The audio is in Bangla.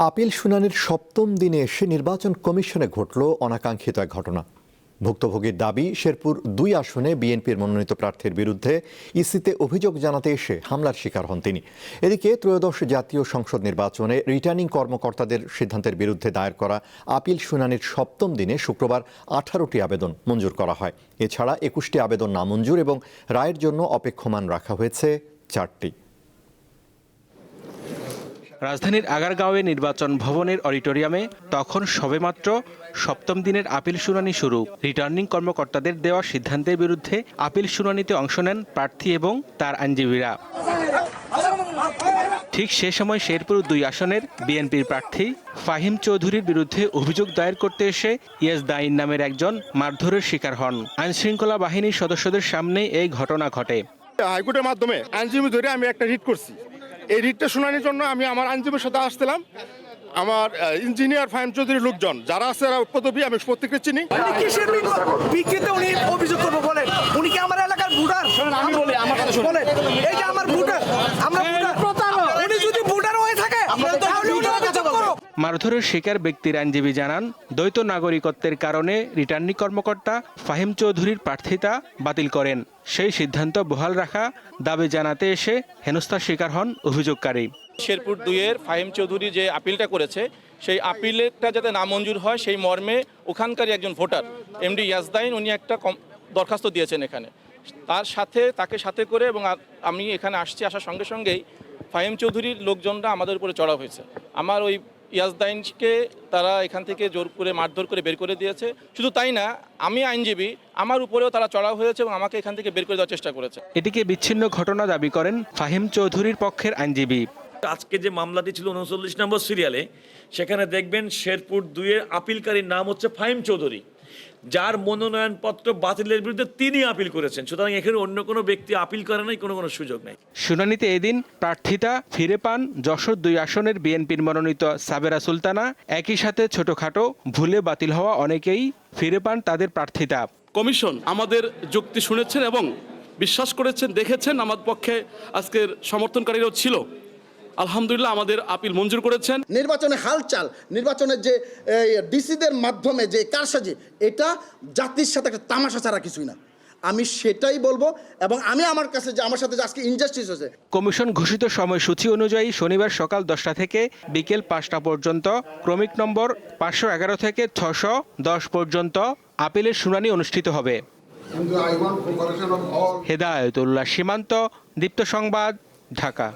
আপিল শুনানির সপ্তম দিনে এসে নির্বাচন কমিশনে ঘটল অনাকাঙ্ক্ষিত এক ঘটনা। ভুক্তভোগীর দাবি, শেরপুর ২ আসনে বিএনপির মনোনীত প্রার্থীর বিরুদ্ধে ইসিতে অভিযোগ জানাতে এসে হামলার শিকার হন তিনি। এদিকে ত্রয়োদশ জাতীয় সংসদ নির্বাচনে রিটার্নিং কর্মকর্তাদের সিদ্ধান্তের বিরুদ্ধে দায়ের করা আপিল শুনানির সপ্তম দিনে শুক্রবার 18টি আবেদন মঞ্জুর করা হয়। এছাড়া 21টি আবেদন নামঞ্জুর এবং রায়ের জন্য অপেক্ষমাণ রাখা হয়েছে 4টি। রাজধানীর আগারগাঁওয়ে নির্বাচন ভবনের অডিটোরিয়ামে তখন সবেমাত্র সপ্তম দিনের আপিল শুনানি শুরু। রিটার্নিং কর্মকর্তাদের দেওয়া সিদ্ধান্তের বিরুদ্ধে আপিল শুনানিতে অংশ নেন প্রার্থী এবং তার আইনজীবীরা। ঠিক সে সময় শেরপুর ২ আসনের বিএনপির প্রার্থী ফাহিম চৌধুরীর বিরুদ্ধে অভিযোগ দায়ের করতে এসে ইয়াজদাইন নামের একজন মারধরের শিকার হন। আইনশৃঙ্খলা বাহিনীর সদস্যদের সামনে এই ঘটনা ঘটে। হাইকোর্টের মাধ্যমে আইনজীবী ধরে আমি একটা রিট করছি। এই রিটটা শুনানির জন্য আমি আমার আইনজীবীর সাথে আসছিলাম। আমার ইঞ্জিনিয়ার ফাহিম চৌধুরীর লোকজন যারা আছে পদবী আমি প্রত্যেককে চিনি। উনি অভিযোগ করবো বলেন, উনি কি আমার এলাকার ভোটার? আমি বলি আমার কথা শুনুন, এই যে আমার ভোটার, আমরা ভোটার, উনি যদি ভোটার হয়ে থাকে তাহলে উনি অভিযোগ করো। মারধরের শিকার ব্যক্তির আইনজীবী জানান, দ্বৈত নাগরিকত্বের কারণে রিটার্নিং কর্মকর্তা ফাহিম চৌধুরীর প্রার্থিতা বাতিল করেন। সেই সিদ্ধান্ত বহাল রাখা দাবি জানাতে এসে হেনস্থার শিকার হন অভিযোগকারী। শেরপুর ২-এর ফাহিম চৌধুরী যে আপিলটা করেছে, সেই আপিলটা যাতে নামঞ্জুর হয় সেই মর্মে ওখানকার একজন ভোটার এমডি ইয়াজদাইন উনি একটা দরখাস্ত দিয়েছেন এখানে। তাকে সাথে করে এবং আমি এখানে আসার সঙ্গে সঙ্গেই ফাহিম চৌধুরীর লোকজনরা আমাদের উপরে চড়া হয়েছে। আমার ওই ইয়াজদাইনকে তারা এখান থেকে জোর করে মারধর করে বের করে দিয়েছে। শুধু তাই না, আমি আইনজীবী, আমার উপরেও তারা চড়াও হয়েছে এবং আমাকে এখান থেকে বের করে দেওয়ার চেষ্টা করেছে। এটিকে বিচ্ছিন্ন ঘটনা দাবি করেন ফাহিম চৌধুরীর পক্ষের আইনজীবী। আজকে যে মামলাটি ছিল 39 নম্বর সিরিয়ালে, সেখানে দেখবেন শেরপুর ২-এর আপিলকারীর নাম হচ্ছে ফাহিম চৌধুরী, যার মনোনয়নপত্র বাতিলের বিরুদ্ধে তিনি আপিল করেছেন। সুতরাং এখানে অন্য কোনো ব্যক্তি আপিল করে নাই, কোনো সুযোগ নেই। শুনানিতে এদিন প্রার্থিতা ফিরে পান যশোর ২ আসনের বিএনপির মনোনীত সাবেরা সুলতানা। একই সাথে ছোটখাটো ভুলে বাতিল হওয়া অনেকেই ফিরে পান তাদের প্রার্থিতা। কমিশন আমাদের যুক্তি শুনেছেন এবং বিশ্বাস করেছেন, দেখেছেন আমার পক্ষে আজকের সমর্থনকারীরাও ছিল। আলহামদুলিল্লাহ আমাদের আপিল মঞ্জুর করেছেন। নির্বাচনে হালচাল, নির্বাচনের যে ডিসিদের মাধ্যমে যে কারসাজি, এটা জাতির সাথে একটা তামাশা ছাড়া কিছুই না। আমি সেটাই বলবো এবং আমি আমার কাছে যে আমার সাথে আজকে ইনজাস্টিস হয়েছে। কমিশন ঘোষিত সময়সূচি অনুযায়ী শনিবার সকাল 10টা থেকে বিকেল 5টা পর্যন্ত ক্রমিক নম্বর 511 থেকে 610 পর্যন্ত আপিলের শুনানি অনুষ্ঠিত হবে। হেদায়েতুল্লাহ সীমান্ত, দীপ্ত সংবাদ, ঢাকা।